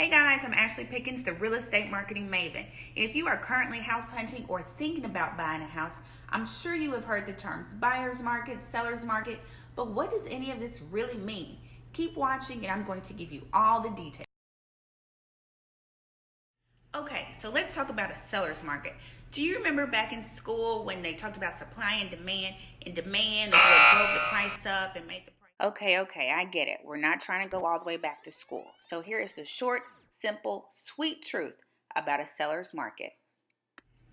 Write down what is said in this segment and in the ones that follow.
Hey guys, I'm Ashley Pickens, the real estate marketing maven. And if you are currently house hunting or thinking about buying a house, I'm sure you have heard the terms buyer's market, seller's market, but what does any of this really mean? Keep watching and I'm going to give you all the details. Okay, so let's talk about a seller's market. Do you remember back in school when they talked about supply and demand is what drove the price up and made the price? Okay, I get it. We're not trying to go all the way back to school. So here is the short, simple, sweet truth about a seller's market.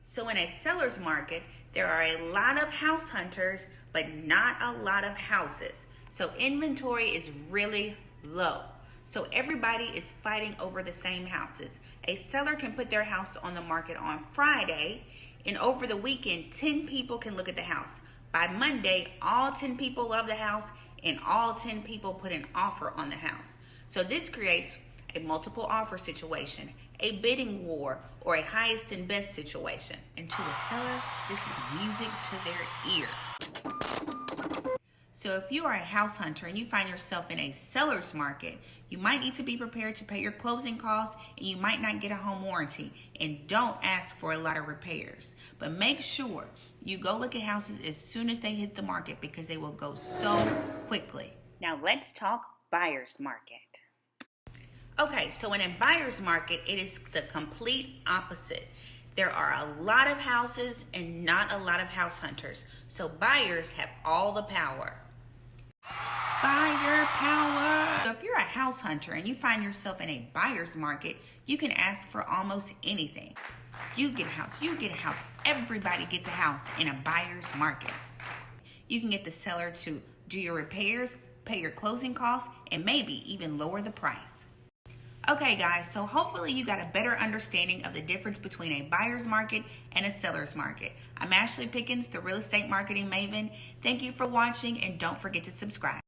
So in a seller's market, there are a lot of house hunters, but not a lot of houses. So inventory is really low. So everybody is fighting over the same houses. A seller can put their house on the market on Friday, and over the weekend, 10 people can look at the house. By Monday, all 10 people love the house, and all 10 people put an offer on the house. So this creates a multiple offer situation, a bidding war, or a highest and best situation. And to a seller, this is music to their ears. So if you are a house hunter and you find yourself in a seller's market, you might need to be prepared to pay your closing costs, and you might not get a home warranty. And don't ask for a lot of repairs. But make sure you go look at houses as soon as they hit the market, because they will go so quickly. Now let's talk buyer's market. Okay, so in a buyer's market, it is the complete opposite. There are a lot of houses and not a lot of house hunters. So buyers have all the power. Buyer power. So if you're a house hunter and you find yourself in a buyer's market, you can ask for almost anything. You get a house, everybody gets a house in a buyer's market. You can get the seller to do your repairs, pay your closing costs, and maybe even lower the price. Okay guys, so hopefully you got a better understanding of the difference between a buyer's market and a seller's market. I'm Ashley Pickens, the real estate marketing maven. Thank you for watching, and don't forget to subscribe.